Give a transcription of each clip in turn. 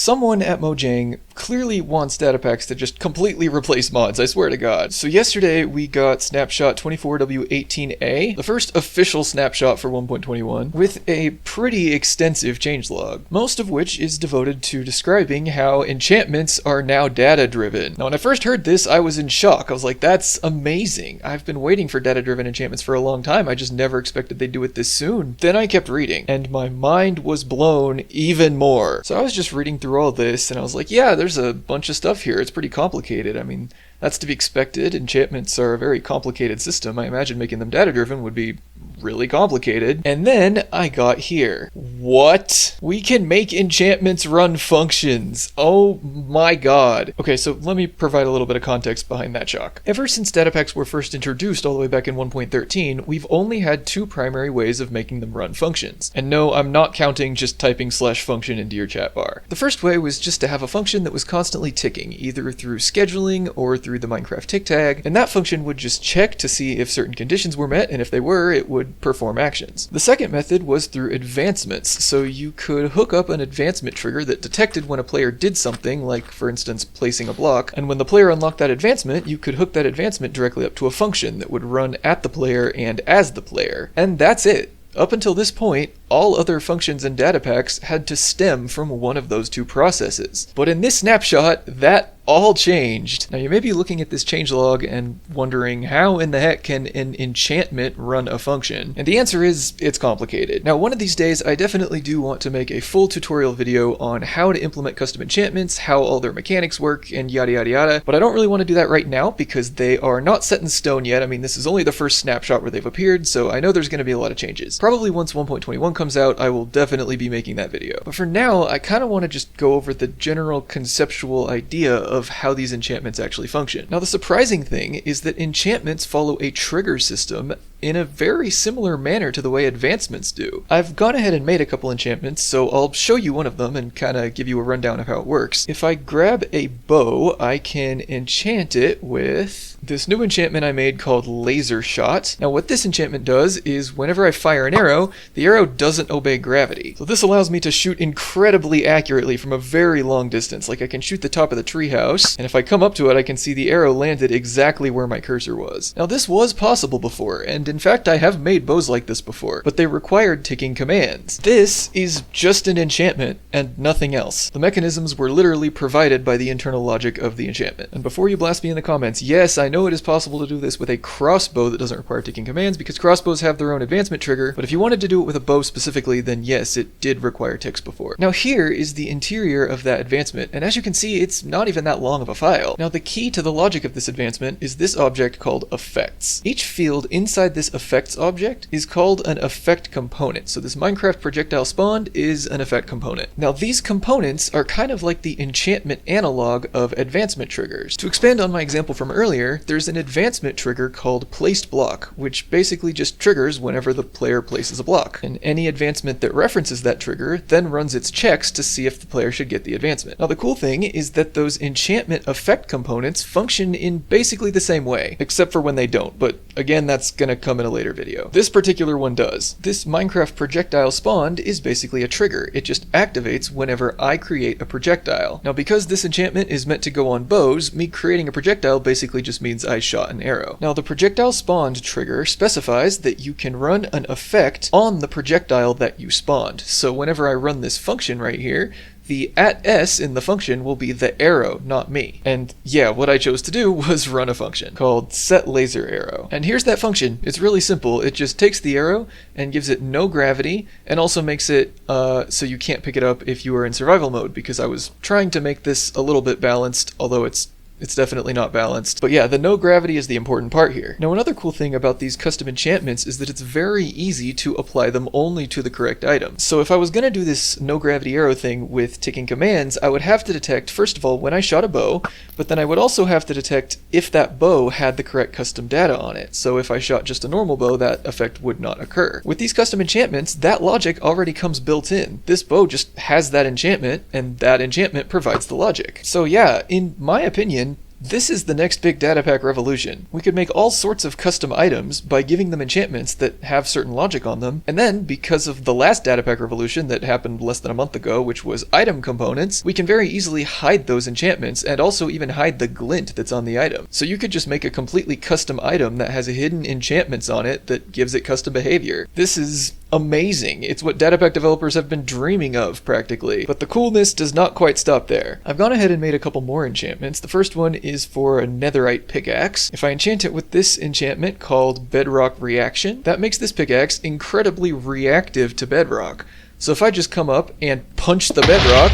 Someone at Mojang clearly wants Datapacks to just completely replace mods, I swear to God. So yesterday we got snapshot 24W18A, the first official snapshot for 1.21, with a pretty extensive changelog, most of which is devoted to describing how enchantments are now data-driven. Now when I first heard this, I was in shock. I was like, that's amazing. I've been waiting for data-driven enchantments for a long time. I just never expected they'd do it this soon. Then I kept reading, and my mind was blown even more. So I was just reading through all this, and I was like, yeah, there's a bunch of stuff here. It's pretty complicated. I mean, that's to be expected. Enchantments are a very complicated system. I imagine making them data-driven would be really complicated. And then I got here. What? We can make enchantments run functions. Oh my god. Okay, so let me provide a little bit of context behind that shock. Ever since Datapacks were first introduced all the way back in 1.13, we've only had two primary ways of making them run functions. And no, I'm not counting just typing /function into your chat bar. The first way was just to have a function that was constantly ticking, either through scheduling or through the Minecraft tick tag, and that function would just check to see if certain conditions were met, and if they were, it would perform actions. The second method was through advancements, so you could hook up an advancement trigger that detected when a player did something, like for instance placing a block, and when the player unlocked that advancement, you could hook that advancement directly up to a function that would run at the player and as the player. And that's it. Up until this point, all other functions and Datapacks had to stem from one of those two processes. But in this snapshot, that all changed. Now you may be looking at this changelog and wondering how in the heck can an enchantment run a function? And the answer is, it's complicated. Now one of these days I definitely do want to make a full tutorial video on how to implement custom enchantments, how all their mechanics work, and yada yada yada, but I don't really want to do that right now because they are not set in stone yet. I mean, this is only the first snapshot where they've appeared, so I know there's going to be a lot of changes. Probably once 1.21 comes out, I will definitely be making that video. But for now, I kind of want to just go over the general conceptual idea of how these enchantments actually function. Now the surprising thing is that enchantments follow a trigger system in a very similar manner to the way advancements do. I've gone ahead and made a couple enchantments, so I'll show you one of them and kind of give you a rundown of how it works. If I grab a bow, I can enchant it with this new enchantment I made called Laser Shot. Now what this enchantment does is whenever I fire an arrow, the arrow doesn't obey gravity. So this allows me to shoot incredibly accurately from a very long distance. Like I can shoot the top of the treehouse, and if I come up to it, I can see the arrow landed exactly where my cursor was. Now this was possible before, and in fact I have made bows like this before, but they required ticking commands. This is just an enchantment and nothing else. The mechanisms were literally provided by the internal logic of the enchantment. And before you blast me in the comments, yes, I know it is possible to do this with a crossbow that doesn't require ticking commands because crossbows have their own advancement trigger, but if you wanted to do it with a bow specifically, then yes, it did require ticks before. Now here is the interior of that advancement, and as you can see, it's not even that long of a file. Now the key to the logic of this advancement is this object called effects. Each field inside this effects object is called an effect component. So this Minecraft projectile spawned is an effect component. Now these components are kind of like the enchantment analog of advancement triggers. To expand on my example from earlier, there's an advancement trigger called placed block, which basically just triggers whenever the player places a block. And any advancement that references that trigger then runs its checks to see if the player should get the advancement. Now the cool thing is that those enchantment effect components function in basically the same way, except for when they don't, but again, that's gonna come in a later video. This particular one does. This Minecraft projectile spawned is basically a trigger. It just activates whenever I create a projectile. Now because this enchantment is meant to go on bows, me creating a projectile basically just means I shot an arrow. Now the projectile spawned trigger specifies that you can run an effect on the projectile that you spawned. So whenever I run this function right here, the @s in the function will be the arrow, not me. And yeah, what I chose to do was run a function called setLaserArrow. And here's that function. It's really simple. It just takes the arrow and gives it no gravity, and also makes it so you can't pick it up if you are in survival mode, because I was trying to make this a little bit balanced, although it's definitely not balanced. But yeah, the no gravity is the important part here. Now another cool thing about these custom enchantments is that it's very easy to apply them only to the correct item. So if I was going to do this no gravity arrow thing with ticking commands, I would have to detect, first of all, when I shot a bow, but then I would also have to detect if that bow had the correct custom data on it. So if I shot just a normal bow, that effect would not occur. With these custom enchantments, that logic already comes built in. This bow just has that enchantment, and that enchantment provides the logic. So yeah, in my opinion, This is the next big data pack revolution. We could make all sorts of custom items by giving them enchantments that have certain logic on them, and then, because of the last data pack revolution that happened less than a month ago, which was item components, we can very easily hide those enchantments and also even hide the glint that's on the item. So you could just make a completely custom item that has hidden enchantments on it that gives it custom behavior. This is amazing. It's what Datapack developers have been dreaming of, practically. But the coolness does not quite stop there. I've gone ahead and made a couple more enchantments. The first one is for a netherite pickaxe. If I enchant it with this enchantment called Bedrock Reaction, that makes this pickaxe incredibly reactive to bedrock. So if I just come up and punch the bedrock,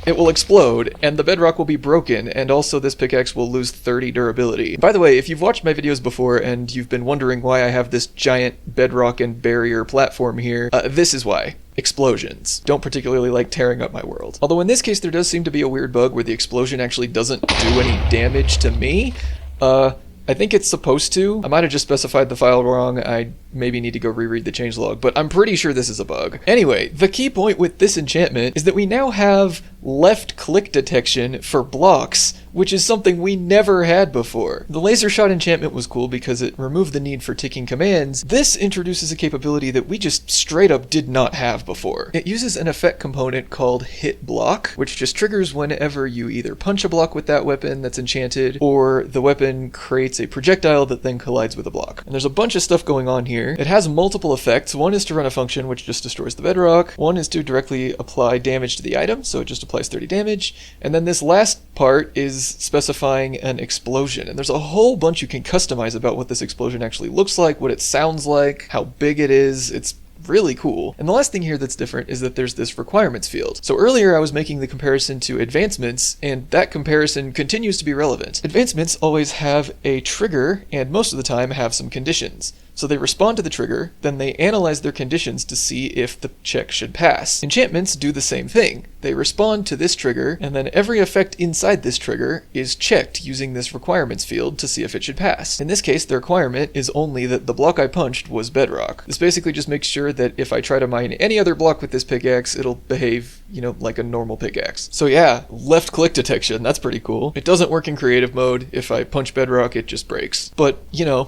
it will explode, and the bedrock will be broken, and also this pickaxe will lose 30 durability. By the way, if you've watched my videos before and you've been wondering why I have this giant bedrock and barrier platform here, this is why. Explosions. Don't particularly like tearing up my world. Although in this case there does seem to be a weird bug where the explosion actually doesn't do any damage to me. I think it's supposed to. I might have just specified the file wrong. I maybe need to go reread the changelog, but I'm pretty sure this is a bug. Anyway, the key point with this enchantment is that we now have left click detection for blocks, which is something we never had before. The laser shot enchantment was cool because it removed the need for ticking commands. This introduces a capability that we just straight up did not have before. It uses an effect component called hit block, which just triggers whenever you either punch a block with that weapon that's enchanted, or the weapon creates a projectile that then collides with a block. And there's a bunch of stuff going on here. It has multiple effects. One is to run a function which just destroys the bedrock. One is to directly apply damage to the item, so it just applies 30 damage. And then this last part is specifying an explosion. And there's a whole bunch you can customize about what this explosion actually looks like, what it sounds like, how big it is. It's really cool. And the last thing here that's different is that there's this requirements field. So earlier I was making the comparison to advancements, and that comparison continues to be relevant. Advancements always have a trigger, and most of the time have some conditions. So they respond to the trigger, then they analyze their conditions to see if the check should pass. Enchantments do the same thing. They respond to this trigger, and then every effect inside this trigger is checked using this requirements field to see if it should pass. In this case, the requirement is only that the block I punched was bedrock. This basically just makes sure that if I try to mine any other block with this pickaxe, it'll behave, like a normal pickaxe. So yeah, left click detection, that's pretty cool. It doesn't work in creative mode. If I punch bedrock, it just breaks. But,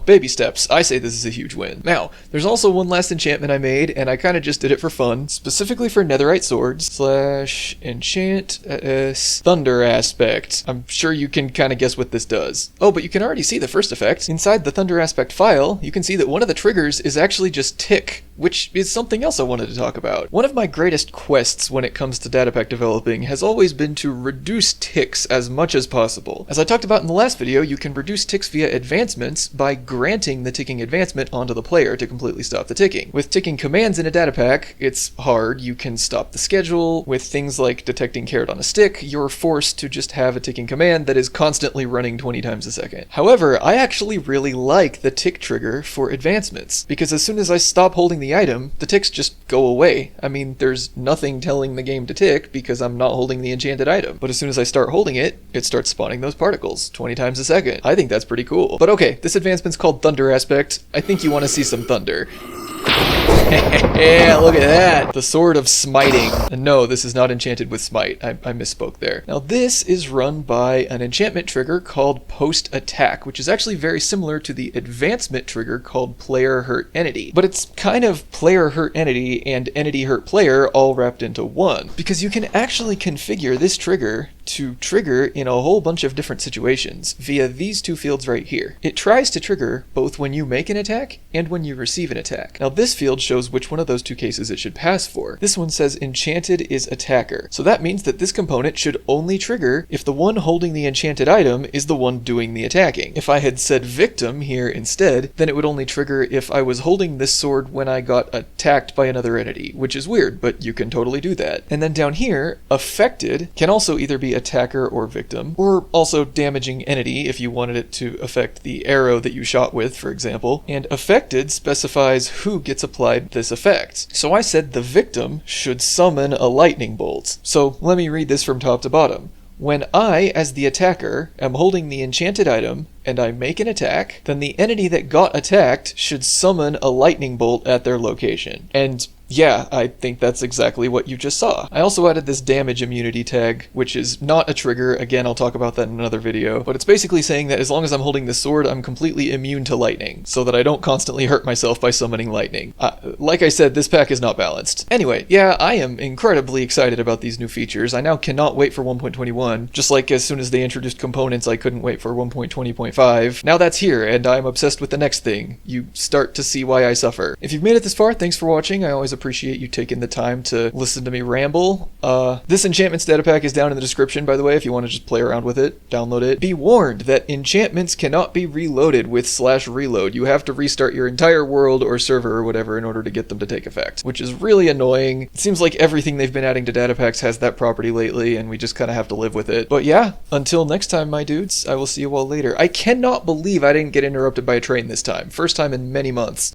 baby steps. I say this is a huge win. Now, there's also one last enchantment I made, and I kind of just did it for fun, specifically for netherite swords, /enchant thunder aspect. I'm sure you can kind of guess what this does. Oh, but you can already see the first effect. Inside the thunder aspect file, you can see that one of the triggers is actually just tick, which is something else I wanted to talk about. One of my greatest quests when it comes to Datapack developing has always been to reduce ticks as much as possible. As I talked about in the last video, you can reduce ticks via advancements by granting the ticking advancement onto the player to completely stop the ticking. With ticking commands in a Datapack, it's hard. You can stop the schedule. With things like detecting carrot on a stick, you're forced to just have a ticking command that is constantly running 20 times a second. However, I actually really like the tick trigger for advancements, because as soon as I stop holding the item, the ticks just go away. I mean, there's nothing telling the game to tick because I'm not holding the enchanted item. But as soon as I start holding it, it starts spawning those particles 20 times a second. I think that's pretty cool. But okay, this advancement's called Thunder Aspect. I think you want to see some thunder. Yeah, look at that! The Sword of Smiting. And no, this is not enchanted with Smite. I misspoke there. Now this is run by an enchantment trigger called Post Attack, which is actually very similar to the advancement trigger called Player Hurt Entity. But it's kind of Player Hurt Entity and Entity Hurt Player all wrapped into one. Because you can actually configure this trigger to trigger in a whole bunch of different situations via these two fields right here. It tries to trigger both when you make an attack and when you receive an attack. Now this field shows which one of those two cases it should pass for. This one says enchanted is attacker. So that means that this component should only trigger if the one holding the enchanted item is the one doing the attacking. If I had said victim here instead, then it would only trigger if I was holding this sword when I got attacked by another entity, which is weird, but you can totally do that. And then down here, affected can also either be attacker or victim, or also damaging entity if you wanted it to affect the arrow that you shot with, for example. And affected specifies who gets applied this effect. So I said the victim should summon a lightning bolt. So let me read this from top to bottom. When I, as the attacker, am holding the enchanted item, and I make an attack, then the entity that got attacked should summon a lightning bolt at their location. And yeah, I think that's exactly what you just saw. I also added this damage immunity tag, which is not a trigger. Again, I'll talk about that in another video, but it's basically saying that as long as I'm holding this sword, I'm completely immune to lightning, so that I don't constantly hurt myself by summoning lightning. Like I said, this pack is not balanced. Anyway, yeah, I am incredibly excited about these new features. I now cannot wait for 1.21, just like as soon as they introduced components, I couldn't wait for 1.20.5. Now that's here, and I'm obsessed with the next thing. You start to see why I suffer. If you've made it this far, thanks for watching. I always appreciate you taking the time to listen to me ramble. This enchantments data pack is down in the description, by the way, if you want to just play around with it, download it. Be warned that enchantments cannot be reloaded with /reload. You have to restart your entire world or server or whatever in order to get them to take effect, which is really annoying. It seems like everything they've been adding to data packs has that property lately, and we just kind of have to live with it. But yeah, until next time, my dudes, I will see you all later. I cannot believe I didn't get interrupted by a train this time. First time in many months.